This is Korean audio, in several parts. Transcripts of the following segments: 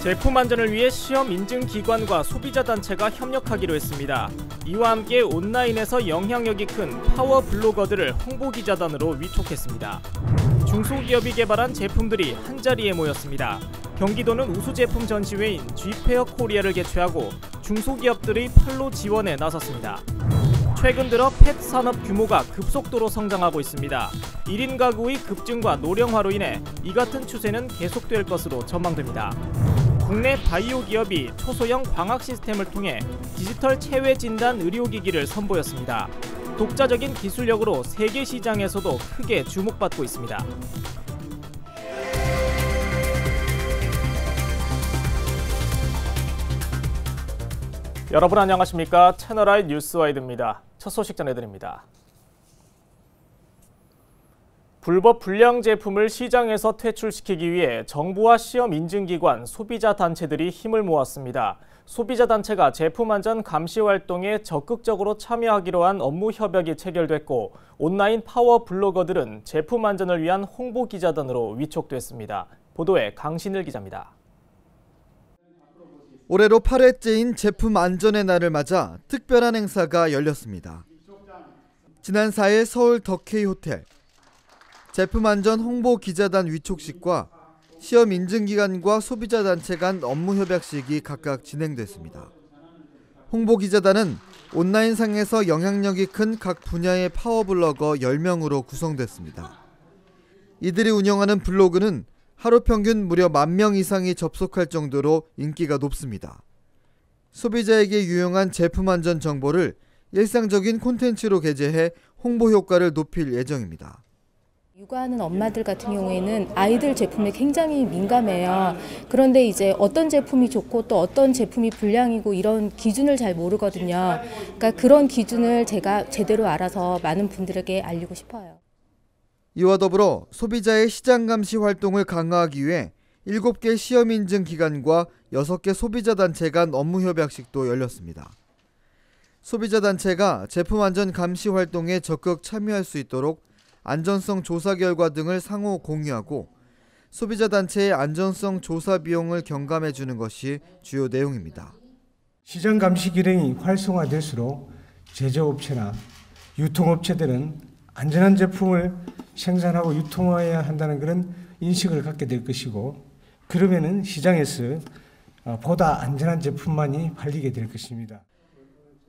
제품 안전을 위해 시험 인증기관과 소비자단체가 협력하기로 했습니다. 이와 함께 온라인에서 영향력이 큰 파워 블로거들을 홍보기자단으로 위촉했습니다. 중소기업이 개발한 제품들이 한자리에 모였습니다. 경기도는 우수제품 전시회인 G페어 코리아를 개최하고 중소기업들의 판로 지원에 나섰습니다. 최근 들어 펫 산업 규모가 급속도로 성장하고 있습니다. 1인 가구의 급증과 노령화로 인해 이 같은 추세는 계속될 것으로 전망됩니다. 국내 바이오 기업이 초소형 광학 시스템을 통해 디지털 체외 진단 의료기기를 선보였습니다. 독자적인 기술력으로 세계 시장에서도 크게 주목받고 있습니다. 여러분 안녕하십니까? 채널I 뉴스와이드입니다. 첫 소식 전해드립니다. 불법 불량 제품을 시장에서 퇴출시키기 위해 정부와 시험 인증기관, 소비자 단체들이 힘을 모았습니다. 소비자 단체가 제품 안전 감시 활동에 적극적으로 참여하기로 한 업무 협약이 체결됐고 온라인 파워 블로거들은 제품 안전을 위한 홍보 기자단으로 위촉됐습니다. 보도에 강신일 기자입니다. 올해로 8회째인 제품 안전의 날을 맞아 특별한 행사가 열렸습니다. 지난 4일 서울 덕케이 호텔 제품 안전 홍보 기자단 위촉식과 시험 인증기관과 소비자단체 간 업무 협약식이 각각 진행됐습니다. 홍보 기자단은 온라인상에서 영향력이 큰 각 분야의 파워블로거 10명으로 구성됐습니다. 이들이 운영하는 블로그는 하루 평균 무려 10,000명 이상이 접속할 정도로 인기가 높습니다. 소비자에게 유용한 제품 안전 정보를 일상적인 콘텐츠로 게재해 홍보 효과를 높일 예정입니다. 육아하는 엄마들 같은 경우에는 아이들 제품에 굉장히 민감해요. 그런데 이제 어떤 제품이 좋고 또 어떤 제품이 불량이고 이런 기준을 잘 모르거든요. 그러니까 그런 기준을 제가 제대로 알아서 많은 분들에게 알리고 싶어요. 이와 더불어 소비자의 시장 감시 활동을 강화하기 위해 7개 시험 인증 기관과 6개 소비자 단체 간 업무 협약식도 열렸습니다. 소비자 단체가 제품 안전 감시 활동에 적극 참여할 수 있도록 안전성 조사 결과 등을 상호 공유하고 소비자 단체의 안전성 조사 비용을 경감해 주는 것이 주요 내용입니다. 시장 감시 기능이 활성화될수록 제조업체나 유통업체들은 안전한 제품을 생산하고 유통해야 한다는 그런 인식을 갖게 될 것이고 그러면은 시장에서 보다 안전한 제품만이 팔리게 될 것입니다.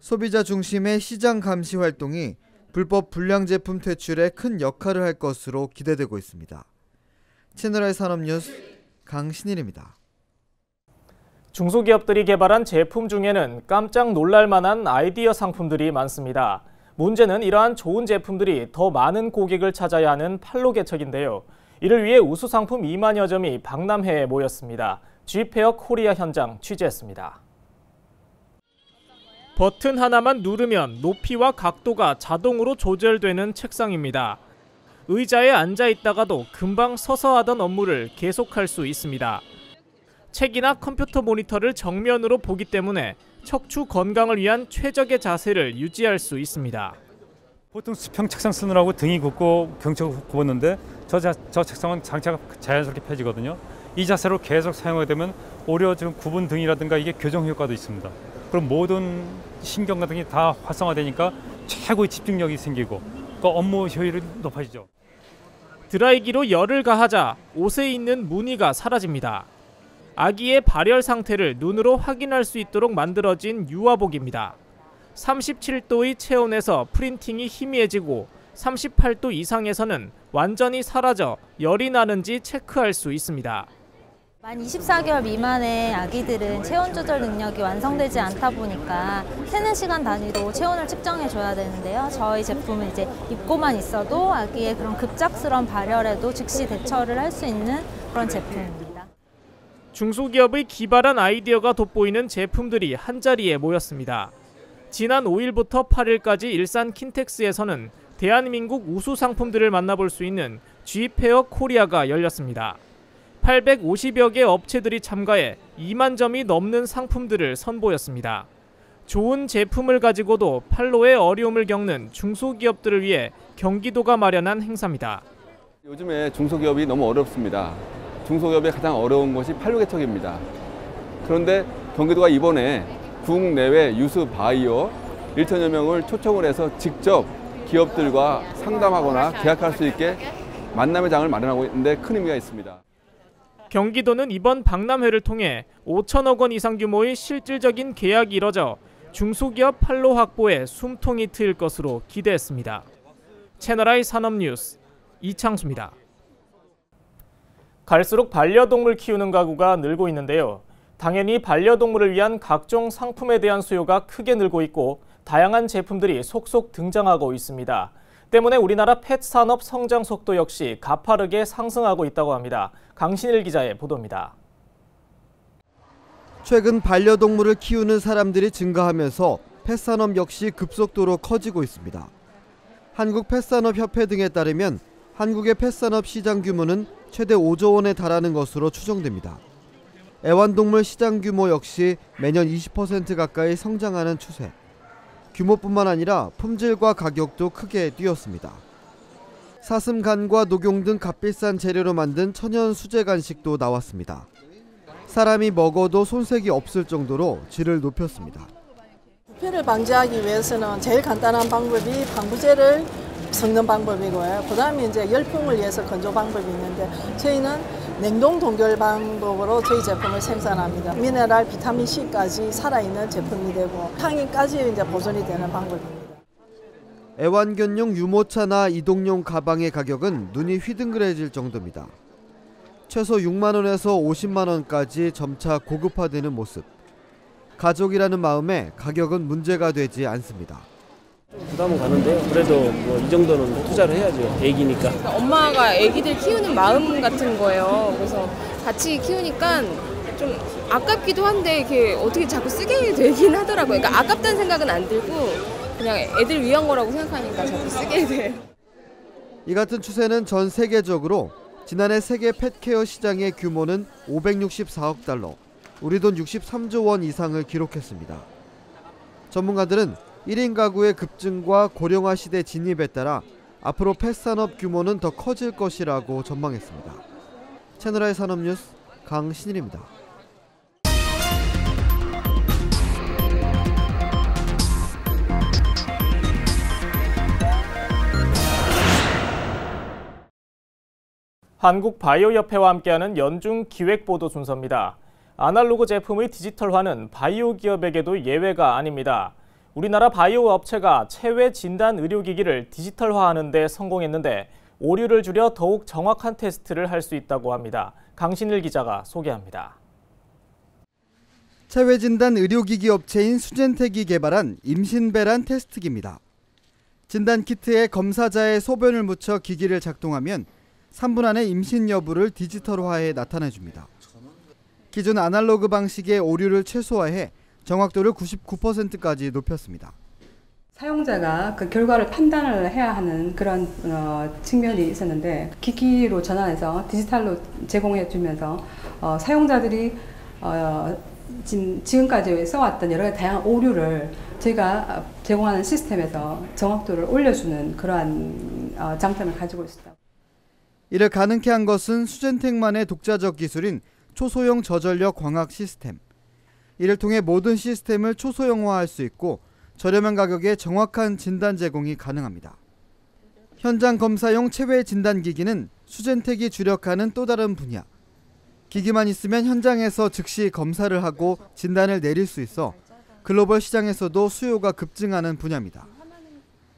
소비자 중심의 시장 감시 활동이 불법 불량 제품 퇴출에 큰 역할을 할 것으로 기대되고 있습니다. 채널I 산업뉴스 강신일입니다. 중소기업들이 개발한 제품 중에는 깜짝 놀랄 만한 아이디어 상품들이 많습니다. 문제는 이러한 좋은 제품들이 더 많은 고객을 찾아야 하는 판로 개척인데요. 이를 위해 우수 상품 2만여 점이 박람회에 모였습니다. G페어 코리아 현장 취재했습니다. 버튼 하나만 누르면 높이와 각도가 자동으로 조절되는 책상입니다. 의자에 앉아 있다가도 금방 서서 하던 업무를 계속할 수 있습니다. 책이나 컴퓨터 모니터를 정면으로 보기 때문에 척추 건강을 위한 최적의 자세를 유지할 수 있습니다. 보통 수평 책상 쓰느라고 등이 굽고 경추가 굽었는데 저 책상은 장차가 자연스럽게 펴지거든요. 이 자세로 계속 사용하게 되면 오히려 지금 굽은 등이라든가 이게 교정 효과도 있습니다. 그럼 모든 신경 같은 게 다 활성화되니까 최고의 집중력이 생기고 그 업무 효율이 높아지죠. 드라이기로 열을 가하자 옷에 있는 무늬가 사라집니다. 아기의 발열 상태를 눈으로 확인할 수 있도록 만들어진 유아복입니다. 37도의 체온에서 프린팅이 희미해지고 38도 이상에서는 완전히 사라져 열이 나는지 체크할 수 있습니다. 만 24개월 미만의 아기들은 체온 조절 능력이 완성되지 않다 보니까 세는 시간 단위로 체온을 측정해 줘야 되는데요. 저희 제품은 이제 입고만 있어도 아기의 그런 급작스러운 발열에도 즉시 대처를 할 수 있는 그런 제품입니다. 중소기업의 기발한 아이디어가 돋보이는 제품들이 한자리에 모였습니다. 지난 5일부터 8일까지 일산 킨텍스에서는 대한민국 우수 상품들을 만나볼 수 있는 G페어 코리아가 열렸습니다. 850여 개 업체들이 참가해 2만 점이 넘는 상품들을 선보였습니다. 좋은 제품을 가지고도 판로의 어려움을 겪는 중소기업들을 위해 경기도가 마련한 행사입니다. 요즘에 중소기업이 너무 어렵습니다. 중소기업의 가장 어려운 것이 판로 개척입니다. 그런데 경기도가 이번에 국내외 유수 바이오 1천여 명을 초청을 해서 직접 기업들과 상담하거나 계약할 수 있게 만남의 장을 마련하고 있는데 큰 의미가 있습니다. 경기도는 이번 박람회를 통해 5천억 원 이상 규모의 실질적인 계약이 이뤄져 중소기업 판로 확보에 숨통이 트일 것으로 기대했습니다. 채널I 산업뉴스 이창수입니다. 갈수록 반려동물 키우는 가구가 늘고 있는데요. 당연히 반려동물을 위한 각종 상품에 대한 수요가 크게 늘고 있고 다양한 제품들이 속속 등장하고 있습니다. 때문에 우리나라 펫 산업 성장 속도 역시 가파르게 상승하고 있다고 합니다. 강신일 기자의 보도입니다. 최근 반려동물을 키우는 사람들이 증가하면서 펫 산업 역시 급속도로 커지고 있습니다. 한국 펫산업협회 등에 따르면 한국의 펫산업 시장 규모는 최대 5조 원에 달하는 것으로 추정됩니다. 애완동물 시장 규모 역시 매년 20% 가까이 성장하는 추세. 규모뿐만 아니라 품질과 가격도 크게 뛰었습니다. 사슴 간과 녹용 등 값비싼 재료로 만든 천연 수제 간식도 나왔습니다. 사람이 먹어도 손색이 없을 정도로 질을 높였습니다. 부패를 방지하기 위해서는 제일 간단한 방법이 방부제를 섞는 방법이고요. 그다음에 이제 열풍을 위해서 건조 방법이 있는데 저희는 냉동 동결 방법으로 저희 제품을 생산합니다. 미네랄, 비타민 C까지 살아있는 제품이 되고 향이까지 이제 보존이 되는 방법입니다. 애완견용 유모차나 이동용 가방의 가격은 눈이 휘둥그레질 정도입니다. 최소 6만 원에서 50만 원까지 점차 고급화되는 모습. 가족이라는 마음에 가격은 문제가 되지 않습니다. 부담은 가는데요. 그래도 뭐 이 정도는 투자를 해야죠. 애기니까. 엄마가 애기들 키우는 마음 같은 거예요. 그래서 같이 키우니까 좀 아깝기도 한데 이게 어떻게 자꾸 쓰게 되긴 하더라고요. 그러니까 아깝다는 생각은 안 들고 그냥 애들 위한 거라고 생각하니까 자꾸 쓰게 돼요. 이 같은 추세는 전 세계적으로 지난해 세계 펫케어 시장의 규모는 564억 달러, 우리 돈 63조 원 이상을 기록했습니다. 전문가들은 1인 가구의 급증과 고령화 시대 진입에 따라 앞으로 펫산업 규모는 더 커질 것이라고 전망했습니다. 채널I 산업뉴스 강신일입니다. 한국바이오협회와 함께하는 연중 기획보도 순서입니다. 아날로그 제품의 디지털화는 바이오 기업에게도 예외가 아닙니다. 우리나라 바이오 업체가 체외 진단 의료기기를 디지털화하는 데 성공했는데 오류를 줄여 더욱 정확한 테스트를 할 수 있다고 합니다. 강신일 기자가 소개합니다. 체외 진단 의료기기 업체인 수젠텍이 개발한 임신배란 테스트기입니다. 진단 키트에 검사자의 소변을 묻혀 기기를 작동하면 3분 안에 임신 여부를 디지털화해 나타내줍니다. 기존 아날로그 방식의 오류를 최소화해 정확도를 99%까지 높였습니다. 사용자가 그 결과를 판단을 해야 하는 그런 측면이 있었는데 기기로 전환해서 디지털로 제공해 주면서 사용자들이 지금까지 써왔던 여러 가지 다양한 오류를 저희가 제공하는 시스템에서 정확도를 올려주는 그러한 장점을 가지고 있습니다. 이를 가능케 한 것은 수젠텍만의 독자적 기술인 초소형 저전력 광학 시스템. 이를 통해 모든 시스템을 초소형화할 수 있고 저렴한 가격에 정확한 진단 제공이 가능합니다. 현장 검사용 체외 진단기기는 수젠텍이 주력하는 또 다른 분야. 기기만 있으면 현장에서 즉시 검사를 하고 진단을 내릴 수 있어 글로벌 시장에서도 수요가 급증하는 분야입니다.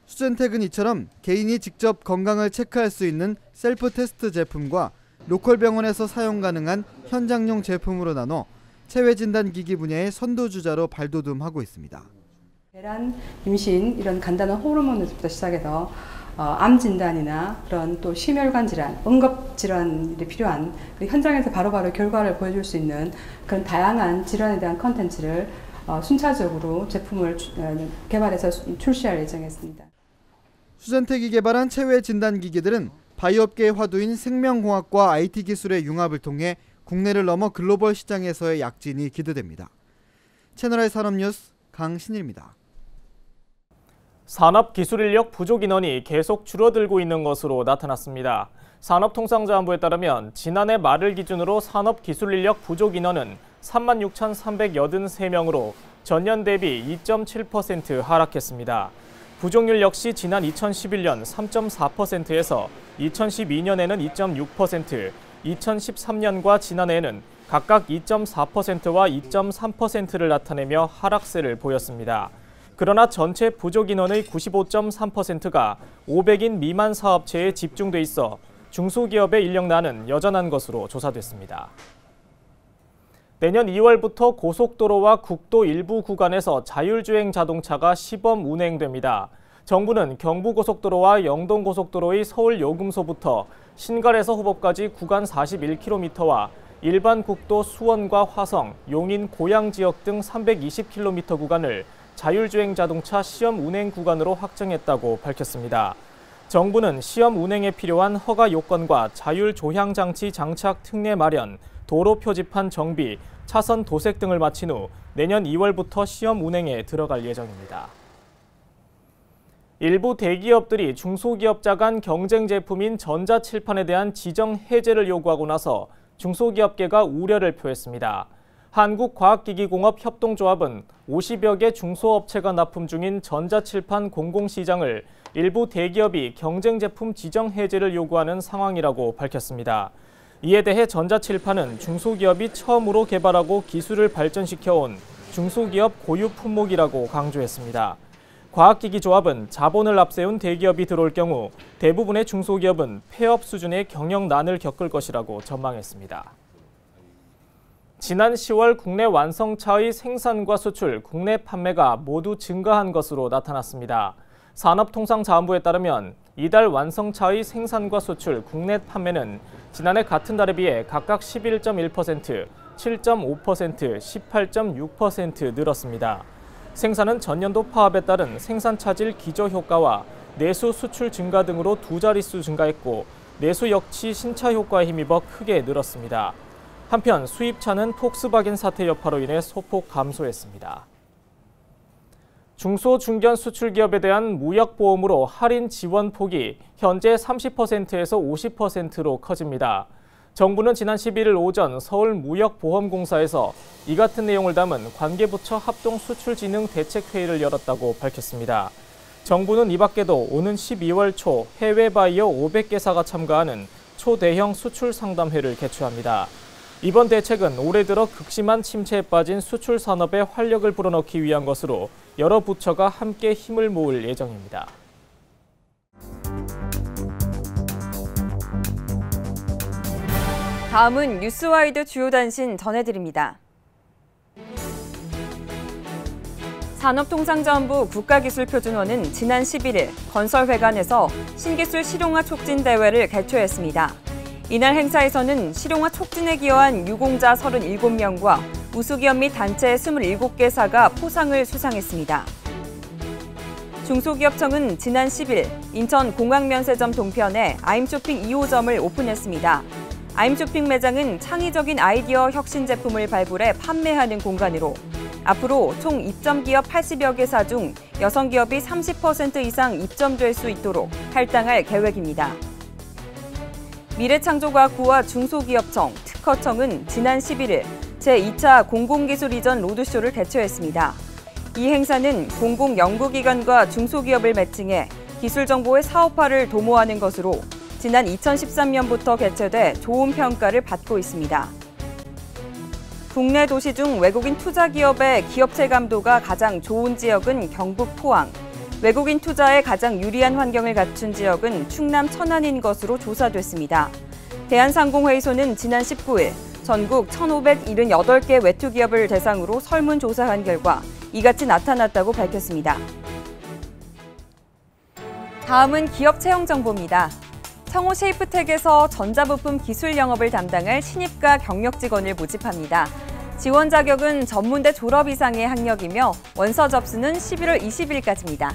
수젠텍은 이처럼 개인이 직접 건강을 체크할 수 있는 셀프 테스트 제품과 로컬 병원에서 사용 가능한 현장용 제품으로 나눠 체외 진단 기기 분야의 선도주자로 발돋움하고 있습니다. 배란, 임신 이런 간단한 호르몬부터 시작해서 암 진단이나 그런 또 심혈관 질환, 응급 질환이 필요한 현장에서 바로바로 결과를 보여줄 수 있는 그런 다양한 질환에 대한 컨텐츠를 순차적으로 제품을 개발해서 출시할 예정이었습니다. 수젠텍이 개발한 체외 진단 기기들은 바이오업계의 화두인 생명공학과 IT 기술의 융합을 통해 국내를 넘어 글로벌 시장에서의 약진이 기대됩니다. 채널I 산업뉴스 강신일입니다. 산업기술인력 부족 인원이 계속 줄어들고 있는 것으로 나타났습니다. 산업통상자원부에 따르면 지난해 말을 기준으로 산업기술인력 부족 인원은 36,383명으로 전년 대비 2.7% 하락했습니다. 부족률 역시 지난 2011년 3.4%에서 2012년에는 2.6%, 2013년과 지난해에는 각각 2.4%와 2.3%를 나타내며 하락세를 보였습니다. 그러나 전체 부족 인원의 95.3%가 500인 미만 사업체에 집중돼 있어 중소기업의 인력난은 여전한 것으로 조사됐습니다. 내년 2월부터 고속도로와 국도 일부 구간에서 자율주행 자동차가 시범 운행됩니다. 정부는 경부고속도로와 영동고속도로의 서울 요금소부터 신갈에서 호법까지 구간 41km와 일반 국도 수원과 화성, 용인, 고양 지역 등 320km 구간을 자율주행 자동차 시험 운행 구간으로 확정했다고 밝혔습니다. 정부는 시험 운행에 필요한 허가 요건과 자율 조향 장치 장착 특례 마련, 도로 표지판 정비, 차선 도색 등을 마친 후 내년 2월부터 시험 운행에 들어갈 예정입니다. 일부 대기업들이 중소기업자 간 경쟁 제품인 전자칠판에 대한 지정 해제를 요구하고 나서 중소기업계가 우려를 표했습니다. 한국과학기기공업협동조합은 50여 개 중소업체가 납품 중인 전자칠판 공공시장을 일부 대기업이 경쟁 제품 지정 해제를 요구하는 상황이라고 밝혔습니다. 이에 대해 전자칠판은 중소기업이 처음으로 개발하고 기술을 발전시켜온 중소기업 고유 품목이라고 강조했습니다. 과학기기조합은 자본을 앞세운 대기업이 들어올 경우 대부분의 중소기업은 폐업 수준의 경영난을 겪을 것이라고 전망했습니다. 지난 10월 국내 완성차의 생산과 수출, 국내 판매가 모두 증가한 것으로 나타났습니다. 산업통상자원부에 따르면 이달 완성차의 생산과 수출, 국내 판매는 지난해 같은 달에 비해 각각 11.1%, 7.5%, 18.6% 늘었습니다. 생산은 전년도 파업에 따른 생산 차질 기저 효과와 내수 수출 증가 등으로 두 자릿수 증가했고 내수 역시 신차 효과에 힘입어 크게 늘었습니다. 한편 수입차는 폭스바겐 사태 여파로 인해 소폭 감소했습니다. 중소 중견 수출기업에 대한 무역보험으로 할인 지원 폭이 현재 30%에서 50%로 커집니다. 정부는 지난 11일 오전 서울무역보험공사에서 이 같은 내용을 담은 관계부처 합동수출진흥대책회의를 열었다고 밝혔습니다. 정부는 이 밖에도 오는 12월 초 해외 바이어 500개사가 참가하는 초대형 수출 상담회를 개최합니다. 이번 대책은 올해 들어 극심한 침체에 빠진 수출 산업에 활력을 불어넣기 위한 것으로 여러 부처가 함께 힘을 모을 예정입니다. 다음은 뉴스와이드 주요 단신 전해드립니다. 산업통상자원부 국가기술표준원은 지난 11일 건설회관에서 신기술 실용화 촉진 대회를 개최했습니다. 이날 행사에서는 실용화 촉진에 기여한 유공자 37명과 우수기업 및 단체 27개사가 포상을 수상했습니다. 중소기업청은 지난 10일 인천 공항면세점 동편에 아임쇼핑 2호점을 오픈했습니다. 아임쇼핑 매장은 창의적인 아이디어 혁신 제품을 발굴해 판매하는 공간으로 앞으로 총 입점 기업 80여 개사 중 여성 기업이 30% 이상 입점될 수 있도록 할당할 계획입니다. 미래창조과학부와 중소기업청, 특허청은 지난 11일 제2차 공공기술 이전 로드쇼를 개최했습니다. 이 행사는 공공연구기관과 중소기업을 매칭해 기술정보의 사업화를 도모하는 것으로 지난 2013년부터 개최돼 좋은 평가를 받고 있습니다. 국내 도시 중 외국인 투자 기업의 기업체 감도가 가장 좋은 지역은 경북 포항, 외국인 투자에 가장 유리한 환경을 갖춘 지역은 충남 천안인 것으로 조사됐습니다. 대한상공회의소는 지난 19일 전국 1,578개 외투기업을 대상으로 설문조사한 결과 이같이 나타났다고 밝혔습니다. 다음은 기업 채용 정보입니다. 청호 쉐이프텍에서 전자부품 기술 영업을 담당할 신입과 경력 직원을 모집합니다. 지원 자격은 전문대 졸업 이상의 학력이며 원서 접수는 11월 20일까지입니다.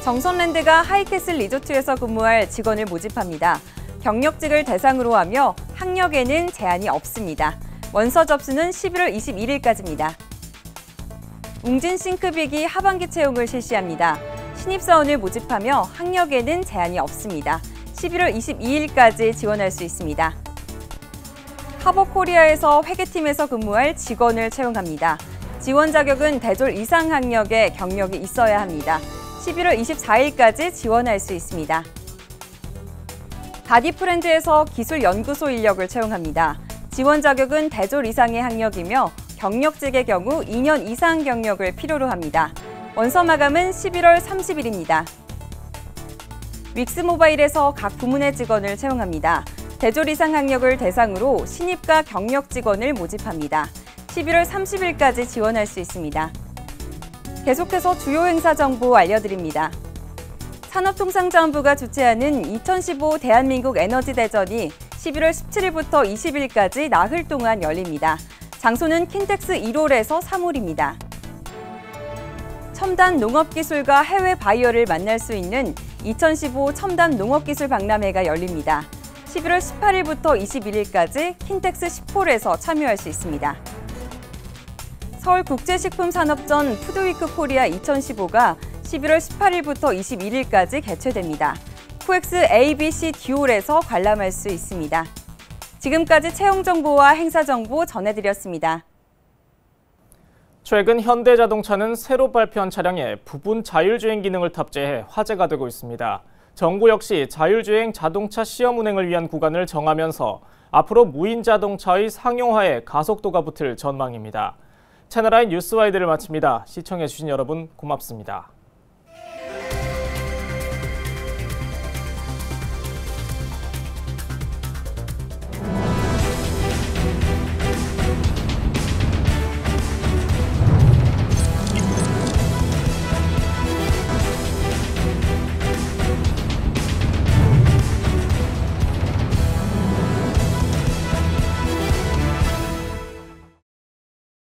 정선랜드가 하이캐슬 리조트에서 근무할 직원을 모집합니다. 경력직을 대상으로 하며 학력에는 제한이 없습니다. 원서 접수는 11월 21일까지입니다. 웅진 싱크빅이 하반기 채용을 실시합니다. 신입사원을 모집하며 학력에는 제한이 없습니다. 11월 22일까지 지원할 수 있습니다. 하버코리아에서 회계팀에서 근무할 직원을 채용합니다. 지원 자격은 대졸 이상 학력에 경력이 있어야 합니다. 11월 24일까지 지원할 수 있습니다. 바디프렌즈에서 기술연구소 인력을 채용합니다. 지원 자격은 대졸 이상의 학력이며 경력직의 경우 2년 이상 경력을 필요로 합니다. 원서 마감은 11월 30일입니다. 윅스모바일에서 각 부문의 직원을 채용합니다. 대졸 이상 학력을 대상으로 신입과 경력 직원을 모집합니다. 11월 30일까지 지원할 수 있습니다. 계속해서 주요 행사 정보 알려드립니다. 산업통상자원부가 주최하는 2015 대한민국 에너지대전이 11월 17일부터 20일까지 나흘 동안 열립니다. 장소는 킨텍스 1홀에서 3홀입니다. 첨단 농업기술과 해외 바이어를 만날 수 있는 2015 첨단 농업기술 박람회가 열립니다. 11월 18일부터 21일까지 킨텍스 10홀에서 참여할 수 있습니다. 서울국제식품산업전 푸드위크 코리아 2015가 11월 18일부터 21일까지 개최됩니다. 코엑스 ABC 듀홀에서 관람할 수 있습니다. 지금까지 채용 정보와 행사 정보 전해드렸습니다. 최근 현대자동차는 새로 발표한 차량에 부분 자율주행 기능을 탑재해 화제가 되고 있습니다. 정부 역시 자율주행 자동차 시험 운행을 위한 구간을 정하면서 앞으로 무인 자동차의 상용화에 가속도가 붙을 전망입니다. 채널I 뉴스와이드를 마칩니다. 시청해주신 여러분 고맙습니다.